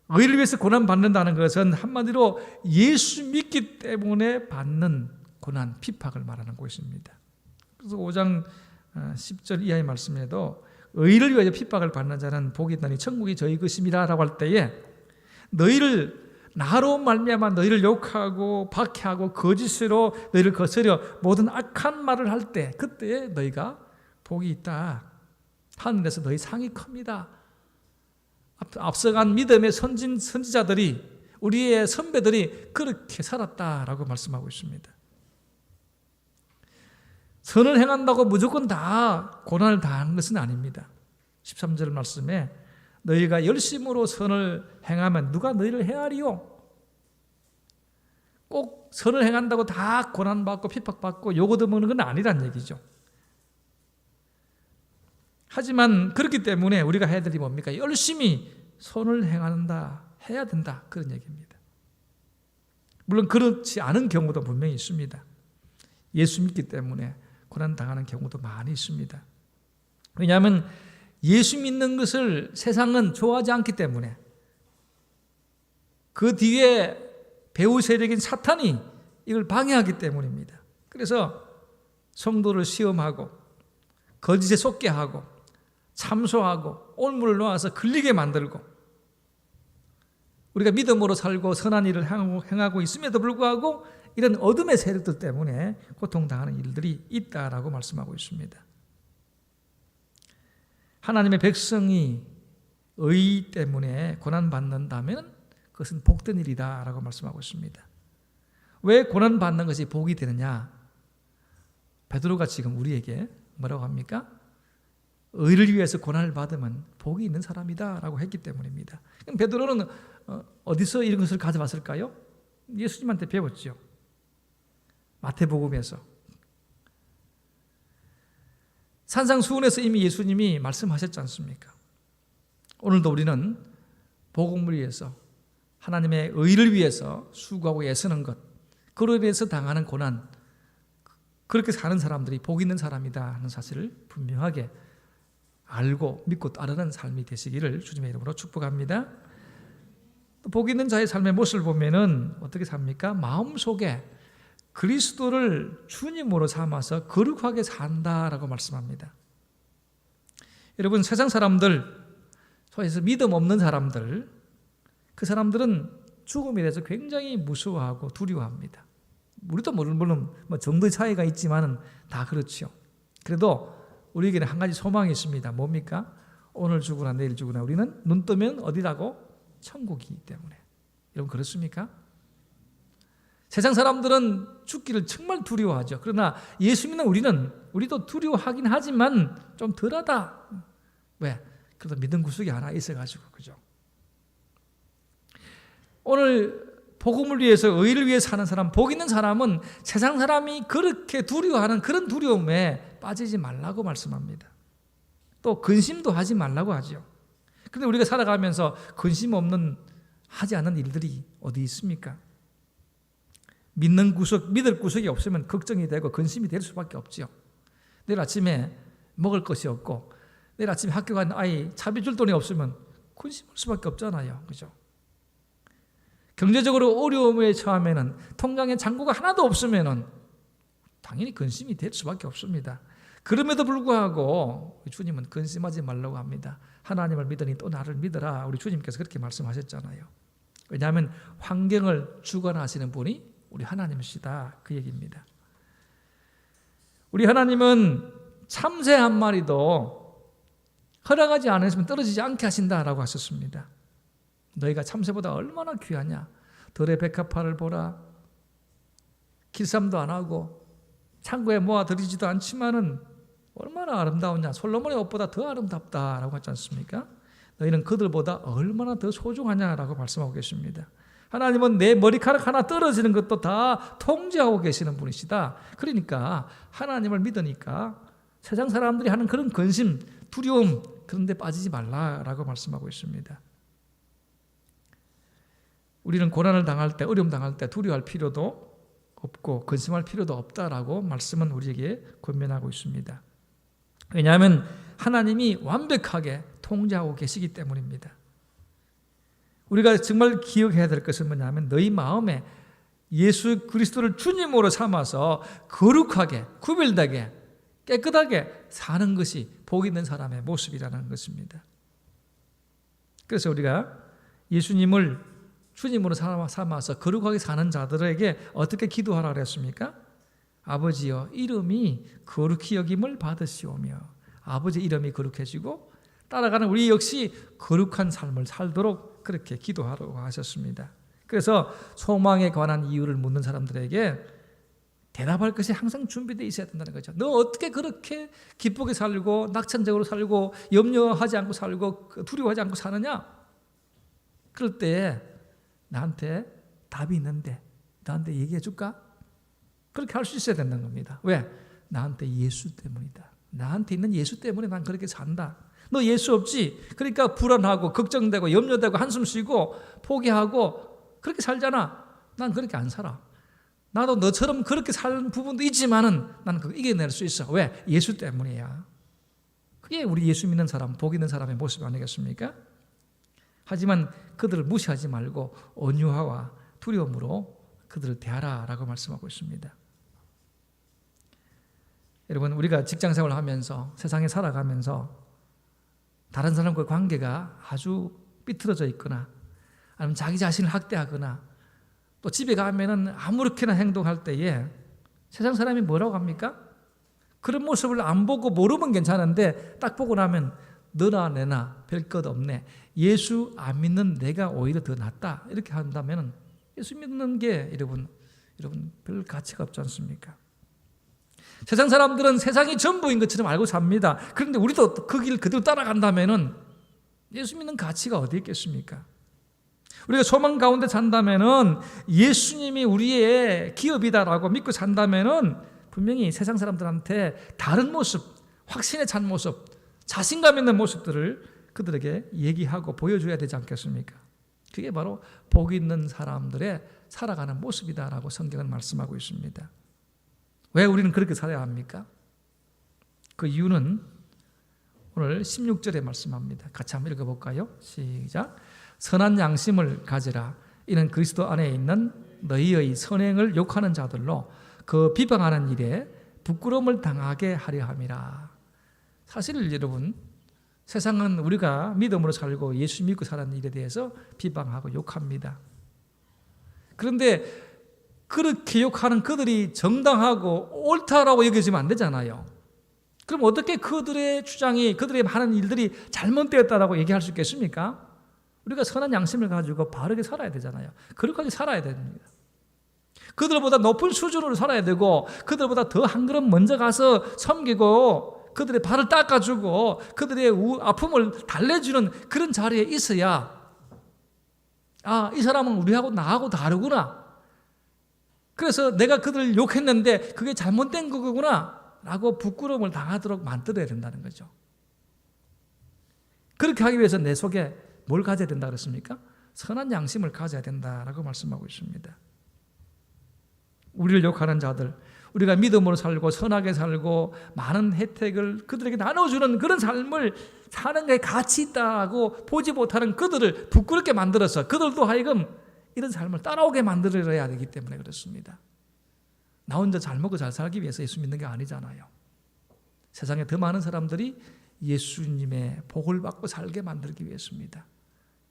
의를 위해서 고난받는다는 것은 한마디로 예수 믿기 때문에 받는 고난, 핍박을 말하는 것입니다. 그래서 5장 10절 이하의 말씀에도 의를 위하여 핍박을 받는 자는 복이 있나니 천국이 저희 것임이라 라고 할 때에 너희를 나로 말미암아 너희를 욕하고 박해하고 거짓으로 너희를 거스려 모든 악한 말을 할 때 그때에 너희가 복이 있다. 하늘에서 너희 상이 큽니다. 앞서간 믿음의 선지자들이 우리의 선배들이 그렇게 살았다라고 말씀하고 있습니다. 선을 행한다고 무조건 다 고난을 당하는 것은 아닙니다. 13절 말씀에 너희가 열심으로 선을 행하면 누가 너희를 헤아리요? 꼭 선을 행한다고 다 고난받고 핍박받고 욕 얻어먹는 건 아니란 얘기죠. 하지만 그렇기 때문에 우리가 해야 될 일이 뭡니까? 열심히 선을 행한다, 해야 된다, 그런 얘기입니다. 물론 그렇지 않은 경우도 분명히 있습니다. 예수 믿기 때문에 고난당하는 경우도 많이 있습니다. 왜냐하면 예수 믿는 것을 세상은 좋아하지 않기 때문에 그 뒤에 배후 세력인 사탄이 이걸 방해하기 때문입니다. 그래서 성도를 시험하고 거짓에 속게 하고 참소하고 올무를 놓아서 걸리게 만들고 우리가 믿음으로 살고 선한 일을 행하고 있음에도 불구하고 이런 어둠의 세력들 때문에 고통당하는 일들이 있다라고 말씀하고 있습니다. 하나님의 백성이 의 때문에 고난받는다면 그것은 복된 일이다라고 말씀하고 있습니다. 왜 고난받는 것이 복이 되느냐? 베드로가 지금 우리에게 뭐라고 합니까? 의를 위해서 고난을 받으면 복이 있는 사람이다라고 했기 때문입니다. 그럼 베드로는 어디서 이런 것을 가져왔을까요? 예수님한테 배웠죠. 마태복음에서. 산상수훈에서 이미 예수님이 말씀하셨지 않습니까? 오늘도 우리는 복음을 위해서 하나님의 의를 위해서 수고하고 애쓰는 것, 그로 인해서 당하는 고난, 그렇게 사는 사람들이 복 있는 사람이다 하는 사실을 분명하게 알고 믿고 따르는 삶이 되시기를 주님의 이름으로 축복합니다. 또 복 있는 자의 삶의 모습을 보면은 어떻게 삽니까? 마음속에 그리스도를 주님으로 삼아서 거룩하게 산다라고 말씀합니다. 여러분, 세상 사람들, 소위해서 믿음 없는 사람들, 그 사람들은 죽음에 대해서 굉장히 무서워하고 두려워합니다. 우리도 물론 정도의 차이가 있지만은 다 그렇죠. 그래도 우리에게는 한 가지 소망이 있습니다. 뭡니까? 오늘 죽으나 내일 죽으나 우리는 눈 뜨면 어디라고? 천국이기 때문에. 여러분 그렇습니까? 세상 사람들은 죽기를 정말 두려워하죠. 그러나 예수 믿는 우리도 두려워하긴 하지만 좀 덜하다. 왜? 그래도 믿음 구석이 하나 있어가지고, 그죠? 오늘 복음을 위해서 의를 위해서 사는 사람, 복 있는 사람은 세상 사람이 그렇게 두려워하는 그런 두려움에 빠지지 말라고 말씀합니다. 또 근심도 하지 말라고 하죠. 그런데 우리가 살아가면서 근심 없는 하지 않은 일들이 어디 있습니까? 믿을 구석이 없으면 걱정이 되고 근심이 될 수밖에 없죠. 내일 아침에 먹을 것이 없고 내일 아침에 학교 가는 아이 차비 줄 돈이 없으면 근심할 수밖에 없잖아요. 그죠? 경제적으로 어려움에 처하면은 통장에 잔고가 하나도 없으면은 당연히 근심이 될 수밖에 없습니다. 그럼에도 불구하고 주님은 근심하지 말라고 합니다. 하나님을 믿으니 또 나를 믿어라. 우리 주님께서 그렇게 말씀하셨잖아요. 왜냐하면 환경을 주관하시는 분이 우리 하나님이시다, 그 얘기입니다. 우리 하나님은 참새 한 마리도 허락하지 않으시면 떨어지지 않게 하신다라고 하셨습니다. 너희가 참새보다 얼마나 귀하냐. 들의 백합화를 보라. 길쌈도 안 하고 창고에 모아들이지도 않지만은 얼마나 아름다우냐. 솔로몬의 옷보다 더 아름답다라고 하지 않습니까? 너희는 그들보다 얼마나 더 소중하냐라고 말씀하고 계십니다. 하나님은 내 머리카락 하나 떨어지는 것도 다 통제하고 계시는 분이시다. 그러니까 하나님을 믿으니까 세상 사람들이 하는 그런 근심, 두려움 그런 데 빠지지 말라라고 말씀하고 있습니다. 우리는 고난을 당할 때, 어려움 당할 때 두려워할 필요도 없고 근심할 필요도 없다라고 말씀은 우리에게 권면하고 있습니다. 왜냐하면 하나님이 완벽하게 통제하고 계시기 때문입니다. 우리가 정말 기억해야 될 것은 뭐냐면 너희 마음에 예수 그리스도를 주님으로 삼아서 거룩하게, 구별되게, 깨끗하게 사는 것이 복 있는 사람의 모습이라는 것입니다. 그래서 우리가 예수님을 주님으로 삼아서 거룩하게 사는 자들에게 어떻게 기도하라 그랬습니까? 아버지여 이름이 거룩히 여김을 받으시오며 아버지 이름이 거룩해지고 따라가는 우리 역시 거룩한 삶을 살도록 그렇게 기도하라고 하셨습니다. 그래서 소망에 관한 이유를 묻는 사람들에게 대답할 것이 항상 준비되어 있어야 된다는 거죠. 너 어떻게 그렇게 기쁘게 살고 낙천적으로 살고 염려하지 않고 살고 두려워하지 않고 사느냐? 그럴 때 나한테 답이 있는데 나한테 얘기해 줄까? 그렇게 할 수 있어야 된다는 겁니다. 왜? 나한테 예수 때문이다. 나한테 있는 예수 때문에 난 그렇게 산다. 너 예수 없지? 그러니까 불안하고 걱정되고 염려되고 한숨 쉬고 포기하고 그렇게 살잖아. 난 그렇게 안 살아. 나도 너처럼 그렇게 사는 부분도 있지만은 나는 그거 이겨낼 수 있어. 왜? 예수 때문이야. 그게 우리 예수 믿는 사람, 복 있는 사람의 모습 아니겠습니까? 하지만 그들을 무시하지 말고 온유와 두려움으로 그들을 대하라라고 말씀하고 있습니다. 여러분, 우리가 직장생활을 하면서 세상에 살아가면서 다른 사람과 관계가 아주 삐뚤어져 있거나 아니면 자기 자신을 학대하거나 또 집에 가면은 아무렇게나 행동할 때에 세상 사람이 뭐라고 합니까? 그런 모습을 안 보고 모르면 괜찮은데 딱 보고 나면 너나 내나 별 것 없네. 예수 안 믿는 내가 오히려 더 낫다. 이렇게 한다면 예수 믿는 게 여러분 별 가치가 없지 않습니까? 세상 사람들은 세상이 전부인 것처럼 알고 삽니다. 그런데 우리도 그 길 그대로 따라간다면 예수 믿는 가치가 어디 있겠습니까? 우리가 소망 가운데 산다면 예수님이 우리의 기업이다라고 믿고 산다면 분명히 세상 사람들한테 다른 모습, 확신에 찬 모습, 자신감 있는 모습들을 그들에게 얘기하고 보여줘야 되지 않겠습니까? 그게 바로 복 있는 사람들의 살아가는 모습이다라고 성경은 말씀하고 있습니다. 왜 우리는 그렇게 살아야 합니까? 그 이유는 오늘 16절에 말씀합니다. 같이 한번 읽어볼까요? 시작. 선한 양심을 가지라. 이는 그리스도 안에 있는 너희의 선행을 욕하는 자들로 그 비방하는 일에 부끄러움을 당하게 하려 함이라. 사실 여러분, 세상은 우리가 믿음으로 살고 예수 믿고 사는 일에 대해서 비방하고 욕합니다. 그런데 그렇게 욕하는 그들이 정당하고 옳다라고 여겨지면 안 되잖아요. 그럼 어떻게 그들의 주장이, 그들의 하는 일들이 잘못되었다라고 얘기할 수 있겠습니까? 우리가 선한 양심을 가지고 바르게 살아야 되잖아요. 그렇게 살아야 됩니다. 그들보다 높은 수준으로 살아야 되고 그들보다 더 한 걸음 먼저 가서 섬기고 그들의 발을 닦아주고 그들의 아픔을 달래주는 그런 자리에 있어야 이 사람은 우리하고 나하고 다르구나. 그래서 내가 그들을 욕했는데 그게 잘못된 거구나 라고 부끄러움을 당하도록 만들어야 된다는 거죠. 그렇게 하기 위해서 내 속에 뭘 가져야 된다 그랬습니까? 선한 양심을 가져야 된다라고 말씀하고 있습니다. 우리를 욕하는 자들, 우리가 믿음으로 살고 선하게 살고 많은 혜택을 그들에게 나눠주는 그런 삶을 사는 게 가치 있다고 보지 못하는 그들을 부끄럽게 만들어서 그들도 하여금 이런 삶을 따라오게 만들어야 되기 때문에 그렇습니다. 나 혼자 잘 먹고 잘 살기 위해서 예수 믿는 게 아니잖아요. 세상에 더 많은 사람들이 예수님의 복을 받고 살게 만들기 위해서입니다.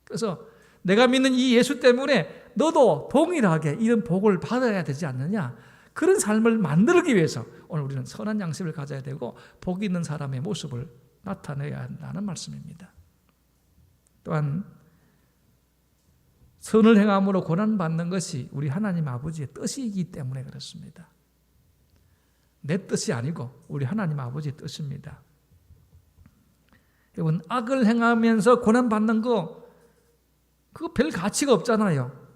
그래서 내가 믿는 이 예수 때문에 너도 동일하게 이런 복을 받아야 되지 않느냐, 그런 삶을 만들기 위해서 오늘 우리는 선한 양심을 가져야 되고 복 있는 사람의 모습을 나타내야 한다는 말씀입니다. 또한 선을 행함으로 고난받는 것이 우리 하나님 아버지의 뜻이기 때문에 그렇습니다. 내 뜻이 아니고 우리 하나님 아버지의 뜻입니다. 여러분, 악을 행하면서 고난받는 거 그거 별 가치가 없잖아요.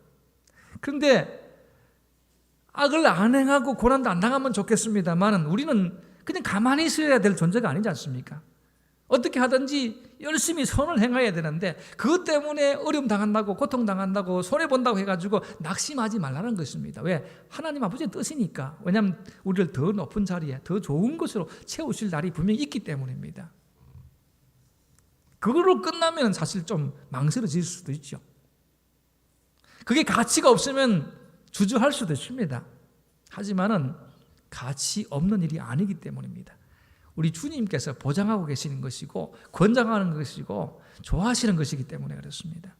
그런데 악을 안 행하고 고난도 안 당하면 좋겠습니다만 우리는 그냥 가만히 있어야 될 존재가 아니지 않습니까? 어떻게 하든지 열심히 선을 행해야 되는데 그것 때문에 어려움 당한다고 고통당한다고 손해본다고 해가지고 낙심하지 말라는 것입니다. 왜? 하나님 아버지의 뜻이니까. 왜냐하면 우리를 더 높은 자리에 더 좋은 것으로 채우실 날이 분명히 있기 때문입니다. 그걸로 끝나면 사실 좀 망설여질 수도 있죠. 그게 가치가 없으면 주저할 수도 있습니다. 하지만은 가치 없는 일이 아니기 때문입니다. 우리 주님께서 보장하고 계시는 것이고 권장하는 것이고 좋아하시는 것이기 때문에 그렇습니다.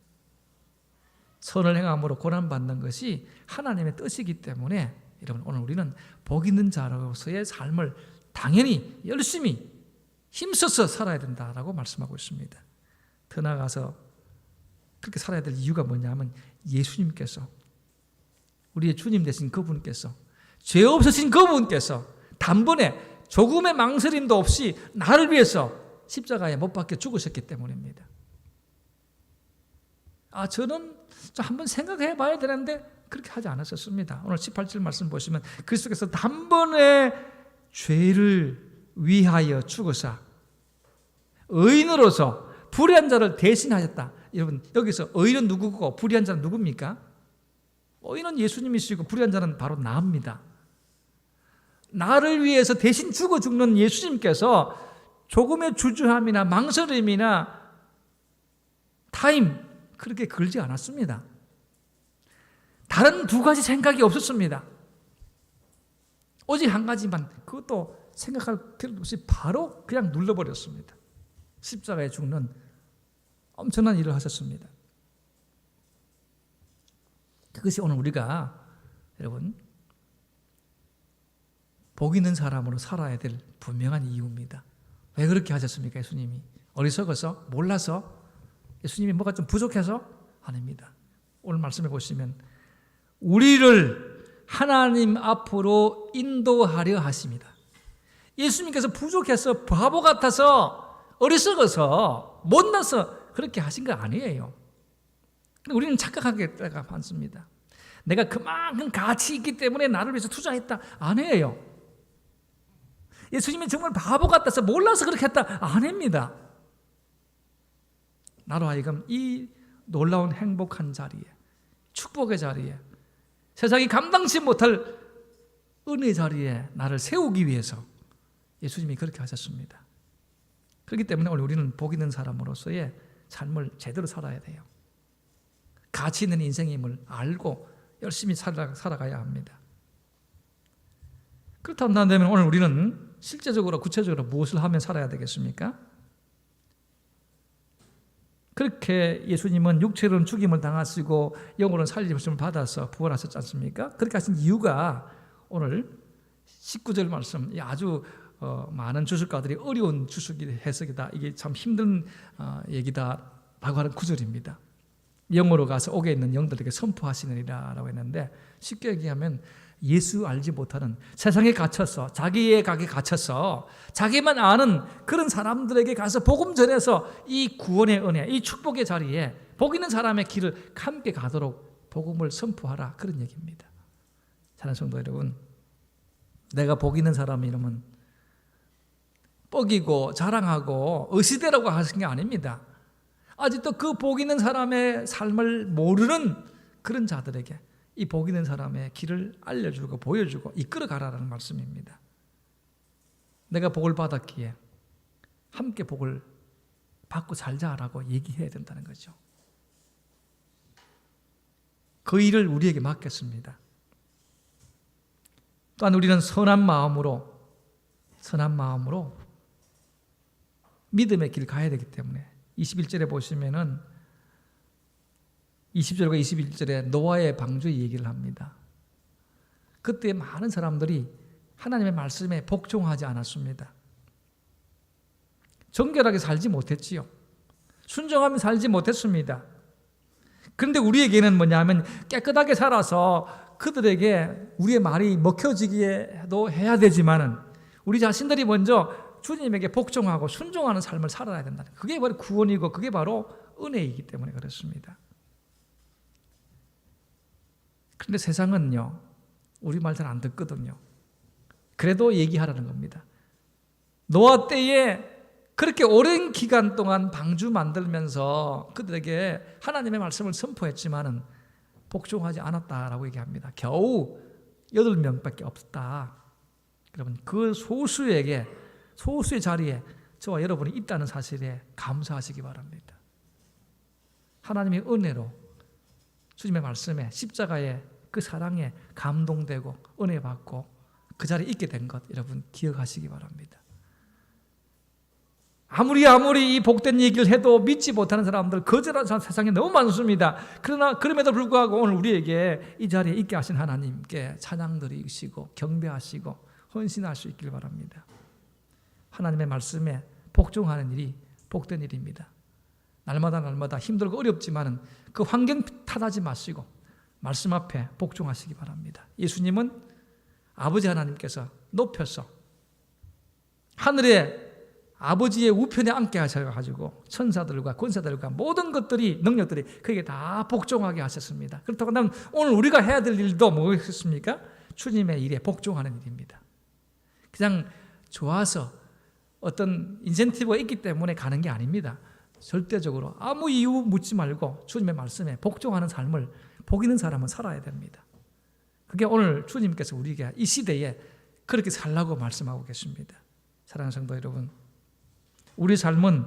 선을 행함으로 고난받는 것이 하나님의 뜻이기 때문에 여러분, 오늘 우리는 복 있는 자로서의 삶을 당연히 열심히 힘써서 살아야 된다라고 말씀하고 있습니다. 더 나아가서 그렇게 살아야 될 이유가 뭐냐면 예수님께서, 우리의 주님 되신 그분께서, 죄 없으신 그분께서 단번에 조금의 망설임도 없이 나를 위해서 십자가에 못 박혀 죽으셨기 때문입니다. 저는 한번 생각해 봐야 되는데 그렇게 하지 않았었습니다. 오늘 18절 말씀 보시면 그리스도께서 단번에 죄를 위하여 죽으사 의인으로서 불의한 자를 대신하셨다. 여러분, 여기서 의인은 누구고 불의한 자는 누굽니까? 의인은 예수님이시고 불의한 자는 바로 나입니다. 나를 위해서 대신 죽어 죽는 예수님께서 조금의 주저함이나 망설임이나 타임 그렇게 걸지 않았습니다. 다른 두 가지 생각이 없었습니다. 오직 한 가지만, 그것도 생각할 필요 없이 바로 그냥 눌러버렸습니다. 십자가에 죽는 엄청난 일을 하셨습니다. 그것이 오늘 우리가 여러분 복 있는 사람으로 살아야 될 분명한 이유입니다. 왜 그렇게 하셨습니까? 예수님이 어리석어서, 몰라서, 예수님이 뭐가 좀 부족해서? 아닙니다. 오늘 말씀해 보시면 우리를 하나님 앞으로 인도하려 하십니다. 예수님께서 부족해서, 바보 같아서, 어리석어서, 못나서 그렇게 하신 거 아니에요. 우리는 착각하게 때가 많습니다. 내가 그만큼 가치 있기 때문에 나를 위해서 투자했다. 아니에요. 예수님이 정말 바보 같아서 몰라서 그렇게 했다. 아닙니다. 나로 하여금 이 놀라운 행복한 자리에, 축복의 자리에, 세상이 감당치 못할 은혜의 자리에 나를 세우기 위해서 예수님이 그렇게 하셨습니다. 그렇기 때문에 오늘 우리는 복 있는 사람으로서의 삶을 제대로 살아야 돼요. 가치 있는 인생임을 알고 열심히 살아가야 합니다. 그렇다면 오늘 우리는 실제적으로 구체적으로 무엇을 하면 살아야 되겠습니까? 그렇게 예수님은 육체로는 죽임을 당하시고 영으로는 살리심을 받아서 부활하셨지 않습니까? 그렇게 하신 이유가 오늘 19절 말씀, 아주 많은 주석가들이 어려운 해석이다, 이게 참 힘든 얘기다라고 하는 구절입니다. 영으로 가서 옥에 있는 영들에게 선포하시느니라 라고 했는데, 쉽게 얘기하면 예수 알지 못하는, 세상에 갇혀서, 자기의 각에 갇혀서 자기만 아는 그런 사람들에게 가서 복음 전해서 이 구원의 은혜, 이 축복의 자리에 복 있는 사람의 길을 함께 가도록 복음을 선포하라, 그런 얘기입니다. 사랑하는 성도 여러분, 내가 복 있는 사람이라면 뻑이고 자랑하고 의시되라고 하신 게 아닙니다. 아직도 그 복 있는 사람의 삶을 모르는 그런 자들에게 이 복 있는 사람의 길을 알려주고 보여주고 이끌어가라는 말씀입니다. 내가 복을 받았기에 함께 복을 받고 살자라고 얘기해야 된다는 거죠. 그 일을 우리에게 맡겼습니다. 또한 우리는 선한 마음으로 믿음의 길을 가야 되기 때문에 21절에 보시면은 20절과 21절에 노아의 방주의 얘기를 합니다. 그때 많은 사람들이 하나님의 말씀에 복종하지 않았습니다. 정결하게 살지 못했지요. 순종하며 살지 못했습니다. 그런데 우리에게는 뭐냐면 깨끗하게 살아서 그들에게 우리의 말이 먹혀지기도 해야 되지만은 우리 자신들이 먼저 주님에게 복종하고 순종하는 삶을 살아야 된다. 그게 바로 구원이고 그게 바로 은혜이기 때문에 그렇습니다. 그런데 세상은요, 우리 말 잘 안 듣거든요. 그래도 얘기하라는 겁니다. 노아 때에 그렇게 오랜 기간 동안 방주 만들면서 그들에게 하나님의 말씀을 선포했지만은 복종하지 않았다라고 얘기합니다. 겨우 8명밖에 없었다. 여러분, 그 소수의 자리에 저와 여러분이 있다는 사실에 감사하시기 바랍니다. 하나님의 은혜로 주님의 말씀에 십자가의 그 사랑에 감동되고 은혜 받고 그 자리에 있게 된 것 여러분 기억하시기 바랍니다. 아무리 이 복된 얘기를 해도 믿지 못하는 사람들, 거절하는 사람 세상에 너무 많습니다. 그러나 그럼에도 불구하고 오늘 우리에게 이 자리에 있게 하신 하나님께 찬양 드리시고 경배하시고 헌신할 수 있길 바랍니다. 하나님의 말씀에 복종하는 일이 복된 일입니다. 날마다 힘들고 어렵지만은 그 환경 탓하지 마시고 말씀 앞에 복종하시기 바랍니다. 예수님은 아버지 하나님께서 높여서 하늘에 아버지의 우편에 앉게 하셔가지고 천사들과 권사들과 모든 것들이 능력들이 그에게 다 복종하게 하셨습니다. 그렇다고 한다면 오늘 우리가 해야 될 일도 뭐겠습니까? 주님의 일에 복종하는 일입니다. 그냥 좋아서 어떤 인센티브가 있기 때문에 가는 게 아닙니다. 절대적으로 아무 이유 묻지 말고 주님의 말씀에 복종하는 삶을 복 있는 사람은 살아야 됩니다. 그게 오늘 주님께서 우리에게 이 시대에 그렇게 살라고 말씀하고 계십니다. 사랑하는 성도 여러분, 우리 삶은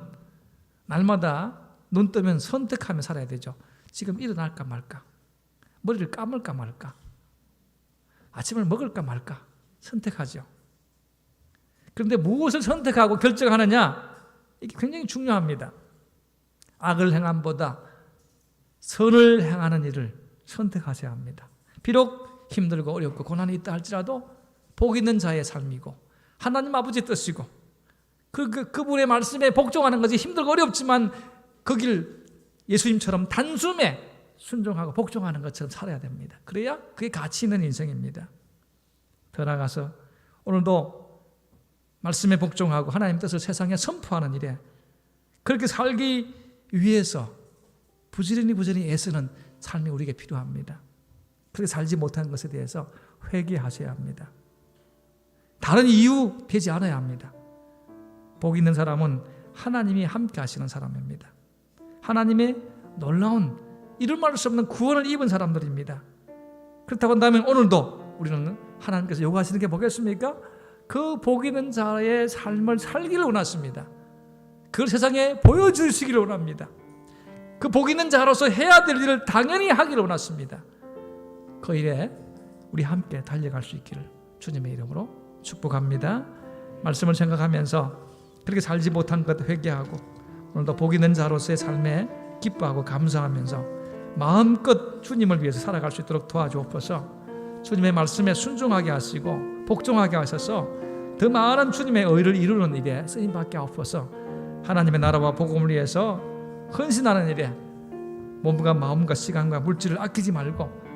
날마다 눈 뜨면 선택하며 살아야 되죠. 지금 일어날까 말까, 머리를 감을까 말까, 아침을 먹을까 말까 선택하죠. 그런데 무엇을 선택하고 결정하느냐, 이게 굉장히 중요합니다. 악을 행함보다 선을 행하는 일을 선택하셔야 합니다. 비록 힘들고 어렵고 고난이 있다 할지라도 복 있는 자의 삶이고 하나님 아버지의 뜻이고 그분의 말씀에 복종하는 것이 힘들고 어렵지만 그 길 예수님처럼 단숨에 순종하고 복종하는 것처럼 살아야 됩니다. 그래야 그게 가치 있는 인생입니다. 더 나아가서 오늘도 말씀에 복종하고 하나님 뜻을 세상에 선포하는 일에 그렇게 살기 위해서 부지런히 애쓰는 삶이 우리에게 필요합니다. 그렇게 살지 못하는 것에 대해서 회개하셔야 합니다. 다른 이유 되지 않아야 합니다. 복 있는 사람은 하나님이 함께 하시는 사람입니다. 하나님의 놀라운 이룰 말할 수 없는 구원을 입은 사람들입니다. 그렇다고 한다면 오늘도 우리는 하나님께서 요구하시는 게 뭐겠습니까? 그 복 있는 자의 삶을 살기를 원하십니다. 그걸 세상에 보여주시기를 원합니다. 그 복 있는 자로서 해야 될 일을 당연히 하기를 원하십니다. 그 일에 우리 함께 달려갈 수 있기를 주님의 이름으로 축복합니다. 말씀을 생각하면서 그렇게 살지 못한 것 회개하고 오늘도 복 있는 자로서의 삶에 기뻐하고 감사하면서 마음껏 주님을 위해서 살아갈 수 있도록 도와주옵소서. 주님의 말씀에 순종하게 하시고 복종하게 하셔서 더 많은 주님의 의를 이루는 일에 쓰임받게 하옵소서. 하나님의 나라와 복음을 위해서 헌신하는 일에 몸과 마음과 시간과 물질을 아끼지 말고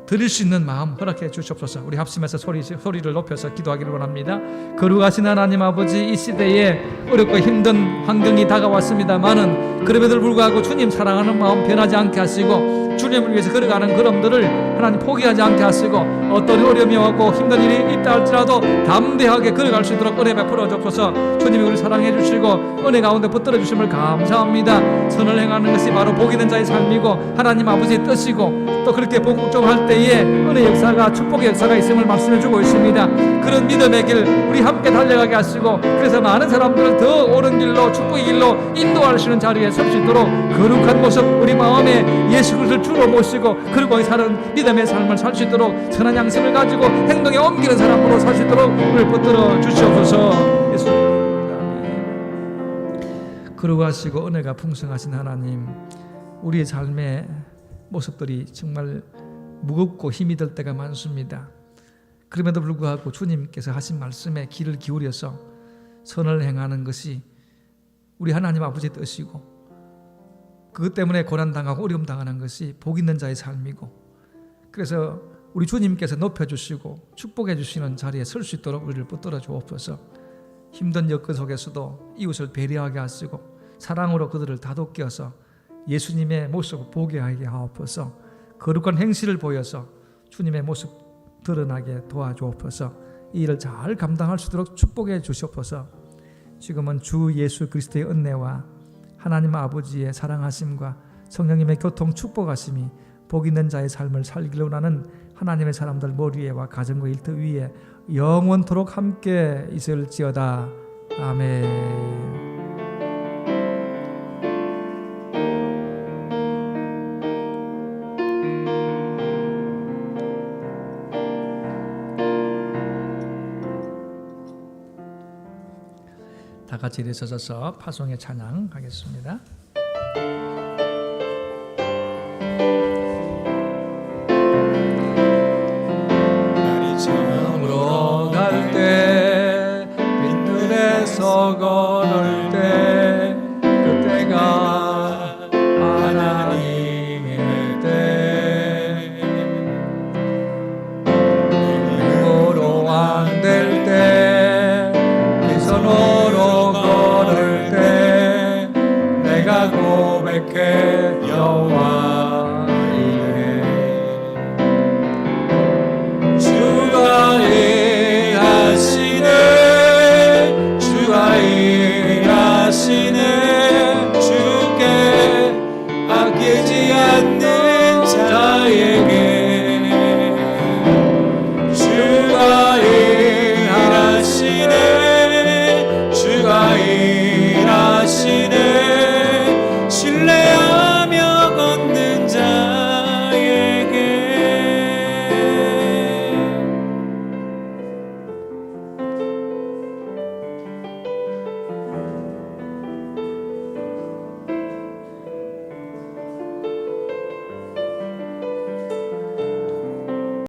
드릴 수 있는 마음 허락해 주시옵소서. 우리 합심해서 소리를 높여서 기도하기를 원합니다. 거룩하신 하나님 아버지, 이 시대에 어렵고 힘든 환경이 다가왔습니다만은 그럼에도 불구하고 주님 사랑하는 마음 변하지 않게 하시고 주님을 위해서 걸어가는 걸음들을 하나님 포기하지 않게 하시고 어떤 어려움이 오고 힘든 일이 있다 할지라도 담대하게 걸어갈 수 있도록 은혜 베풀어 주옵소서. 주님이 우리 사랑해 주시고 은혜 가운데 붙들어 주심을 감사합니다. 선을 행하는 것이 바로 복 있는 자의 삶이고 하나님 아버지의 뜻이고 또 그렇게 복종할 때에 은혜 역사가 축복의 역사가 있음을 말씀해 주고 있습니다. 그런 믿음의 길 우리 함께 달려가게 하시고 그래서 많은 사람들을 더 옳은 길로 축복의 길로 인도할 수 있는 자리에 설 수 있도록 거룩한 모습 우리 마음에 예수 그리스도를 주로 모시고 그리고 사는 믿음의 삶을 살 수 있도록 선한 양심을 가지고 행동에 옮기는 사람으로 살 수 있도록 우리를 붙들어 주시옵소서. 예수님 거룩하시고 은혜가 풍성하신 하나님, 우리의 삶의 모습들이 정말 무겁고 힘이 들 때가 많습니다. 그럼에도 불구하고 주님께서 하신 말씀에 귀를 기울여서 선을 행하는 것이 우리 하나님 아버지의 뜻이고, 그것 때문에 고난당하고 어려움 당하는 것이 복 있는 자의 삶이고, 그래서 우리 주님께서 높여주시고 축복해 주시는 자리에 설 수 있도록 우리를 붙들어 주옵소서. 힘든 여건 속에서도 이웃을 배려하게 하시고 사랑으로 그들을 다독게 하서 예수님의 모습을 보게 하게 하옵소서. 거룩한 행실을 보여서 주님의 모습 드러나게 도와주옵소서. 이 일을 잘 감당할 수 있도록 축복해 주시옵소서. 지금은 주 예수 그리스도의 은혜와 하나님 아버지의 사랑하심과 성령님의 교통 축복하심이 복 있는 자의 삶을 살기를 원하는 하나님의 사람들 머리에와 가정과 일터 위에 영원토록 함께 있을지어다. 아멘. 다 같이 일어서서 파송의 찬양 하겠습니다. 날이 처음으로 갈 때 빈들에서 걸을 때 그때가 하나님의 때 힘으로 안 될 때 빈손으로 걸을 때 내가 고백해